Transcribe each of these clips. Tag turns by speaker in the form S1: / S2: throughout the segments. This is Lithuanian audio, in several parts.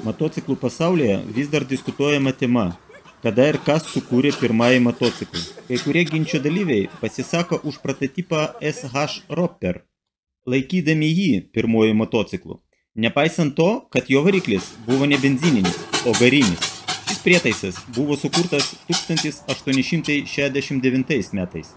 S1: Motociklų pasaulyje vis dar diskutuojama tema, kada ir kas sukūrė pirmąjį motociklą. Kai kurie ginčio dalyviai pasisako už prototipą SH Roper, laikydami jį pirmuoju motociklu, nepaisant to, kad jo variklis buvo ne benzininis, o garinis. Šis prietaisas buvo sukurtas 1869 metais.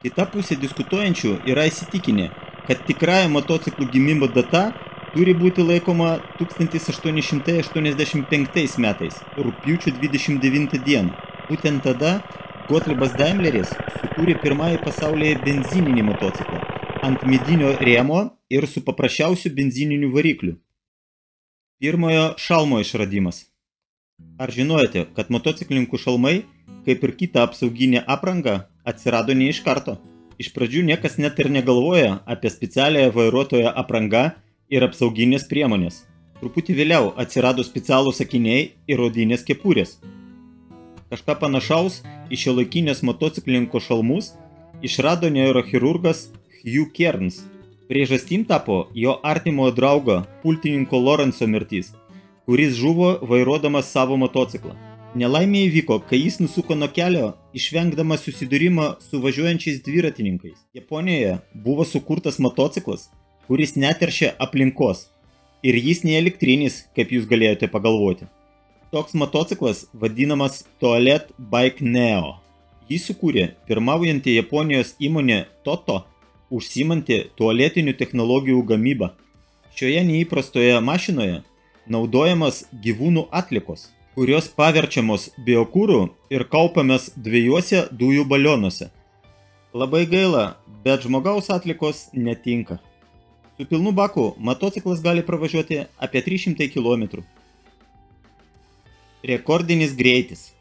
S1: Kita pusė diskutuojančių yra įsitikinę, kad tikrąja motociklų gimimo data turi būti laikoma 1885 metais, rugpjūčio 29 dieną. Būtent tada Gottliebas Daimleris sukūrė pirmąjį pasaulyje benzininį motociklą ant medinio rėmo ir su paprasčiausiu benzininiu varikliu. Pirmojo šalmo išradimas. Ar žinojote, kad motociklininkų šalmai, kaip ir kita apsauginė apranga, atsirado ne iš karto? Iš pradžių niekas net ir negalvoja apie specialiąją vairuotojo aprangą ir apsauginės priemonės. Truputį vėliau atsirado specialūs akiniai ir odinės kepurės. Kažką panašaus į šiuolaikinės motociklininko šalmus išrado neurochirurgas Hugh Kearns. Priežastim tapo jo artimojo draugo pultininko Lawrence'o mirtis, kuris žuvo vairuodamas savo motociklą. Nelaimė įvyko, kai jis nusuko nuo kelio, išvengdamas susidūrimo su važiuojančiais dviratininkais. Japonijoje buvo sukurtas motociklas, kuris neteršia aplinkos. Ir jis ne elektrinis, kaip jūs galėjote pagalvoti. Toks motociklas vadinamas Toilet Bike Neo. Jį sukūrė pirmaujanti Japonijos įmonė Toto, užsiimanti tualetinių technologijų gamybą. Šioje neįprastoje mašinoje naudojamas gyvūnų atliekos, kurios paverčiamos biokuru ir kaupiamas dviejuose dujų balionuose. Labai gaila, bet žmogaus atliekos netinka. Su pilnu baku motociklas gali pravažiuoti apie 300 km. Rekordinis greitis.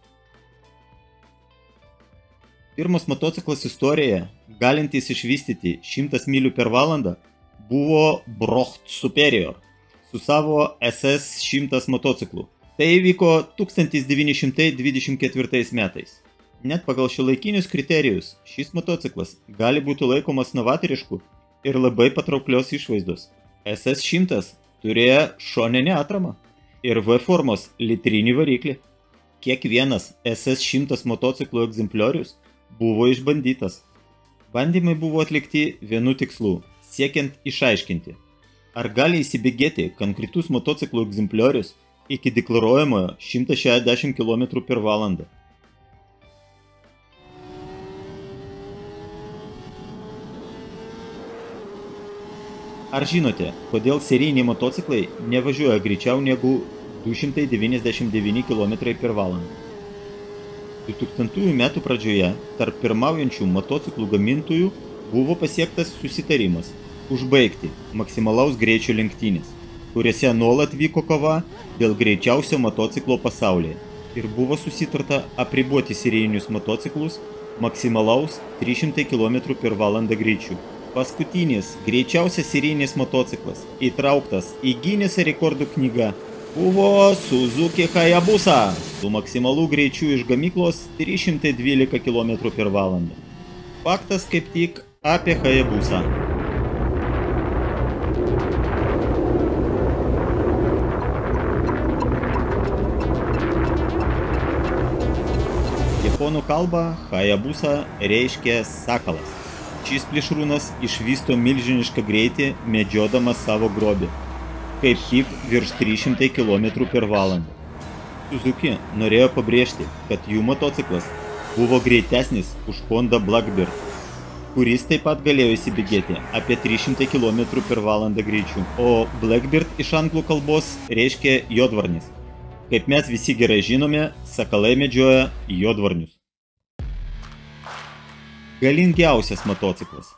S1: Pirmas motociklas istorijoje, galintis išvystyti 100 mylių per valandą, buvo Brocht Superior su savo SS 100 motociklu. Tai įvyko 1924 metais. Net pagal šiuolaikinius kriterijus šis motociklas gali būti laikomas novatorišku ir labai patrauklios išvaizdos. SS 100 turėjo šoninę atramą ir V formos litrinį variklį. Kiekvienas SS 100 motociklų egzempliorius buvo išbandytas. Bandymai buvo atlikti vienu tikslu, siekiant išaiškinti, ar gali įsibėgėti konkretus motociklų egzempliorius iki deklaruojamojo 160 km per valandą. Ar žinote, kodėl serijiniai motociklai nevažiuoja greičiau negu 299 km per valandą? 2000 metų pradžioje tarp pirmaujančių motociklų gamintojų buvo pasiektas susitarimas užbaigti maksimalaus greičio lenktynės, kuriuose nuolat vyko kova dėl greičiausio motociklo pasaulyje ir buvo susitarta apriboti serijinius motociklus maksimalaus 300 km per valandą greičiu. Paskutinis greičiausias serijinis motociklas įtrauktas į Gineso rekordų knygą buvo Suzuki Hayabusa su maksimalu greičiu iš gamyklos 312 km per valandą. Faktas kaip tik apie Hayabusą. Japonų kalba Hayabusa reiškia sakalas. Šis plėšrūnas išvysto milžinišką greitį medžiodamas savo grobį, kaip tik virš 300 km per valandą. Suzuki norėjo pabrėžti, kad jų motociklas buvo greitesnis už Honda Blackbird, kuris taip pat galėjo įsibėgėti apie 300 km per valandą greičiu, o Blackbird iš anglų kalbos reiškia jodvarnis. Kaip mes visi gerai žinome, sakalai medžioja jodvarnius. Galingiausias motociklas.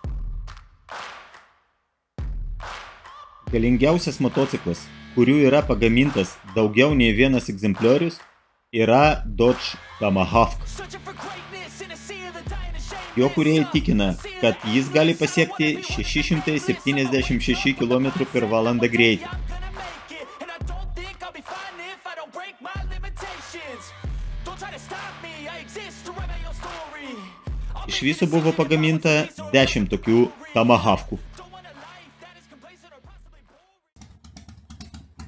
S1: Galingiausias motociklas, kurių yra pagamintas daugiau nei vienas egzempliorius, yra Dodge Tomahawk. Jo kūrėjai tikina, kad jis gali pasiekti 676 km per valandą greitį. Iš viso buvo pagaminta 10 tokių Tomahawkų.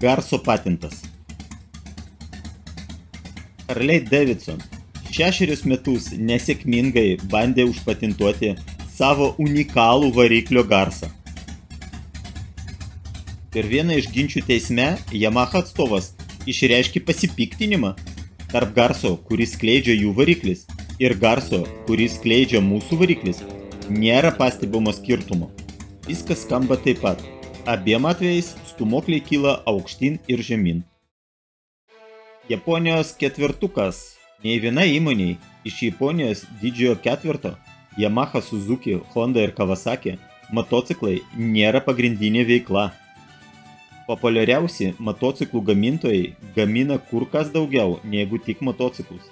S1: Garso patentas. Harley Davidson 6 metus nesėkmingai bandė užpatentuoti savo unikalų variklio garsą. Per vieną iš ginčių teisme Yamaha atstovas išreiškė pasipiktinimą tarp garso, kuris skleidžia jų variklis, ir garso, kuris skleidžia mūsų variklis. Nėra pastebimo skirtumo. Viskas skamba taip pat. Abiem atvejais stūmokliai kyla aukštyn ir žemyn. Japonijos ketvertukas. Nei viena įmonė iš Japonijos didžiojo ketverto Yamaha, Suzuki, Honda ir Kawasaki motociklai nėra pagrindinė veikla. Populiariausi motociklų gamintojai gamina kur kas daugiau negu tik motociklus.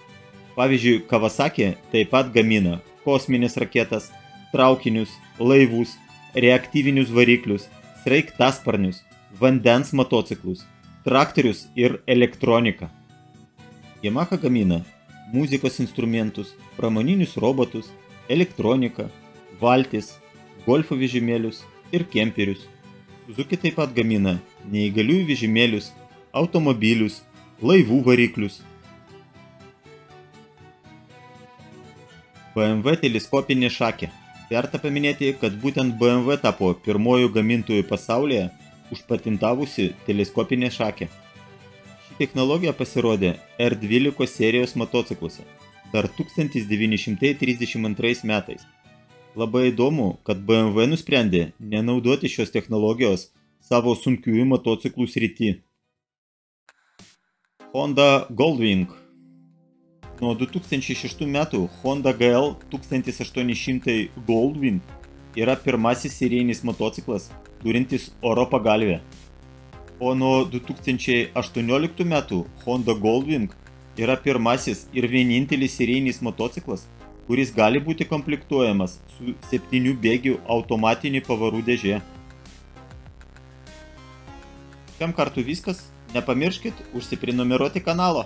S1: Pavyzdžiui, Kawasaki taip pat gamina kosminės raketas, traukinius, laivus, reaktyvinius variklius, sraigtasparnius, vandens motociklus, traktorius ir elektroniką. Yamaha gamina muzikos instrumentus, pramoninius robotus, elektroniką, valtis, golfo vežimėlius ir kemperius. Suzuki taip pat gamina neįgaliųjų vežimėlius, automobilius, laivų variklius. BMW teleskopinė šakė. Verta paminėti, kad būtent BMW tapo pirmojų gamintojų pasaulyje užpatentavusi teleskopinę šakę. Ši technologija pasirodė R12 serijos motocikluose dar 1932 metais. Labai įdomu, kad BMW nusprendė nenaudoti šios technologijos savo sunkiųjų motociklų srity. Honda Goldwing. Nuo 2006 metų Honda GL 1800 Goldwing yra pirmasis serijinis motociklas turintis oro pagalvę. O nuo 2018 metų Honda Goldwing yra pirmasis ir vienintelis serijinis motociklas, kuris gali būti komplektuojamas su 7 bėgių automatiniu pavarų dėžė. Šiam kartu viskas. Nepamirškit užsiprenumeruoti kanalo.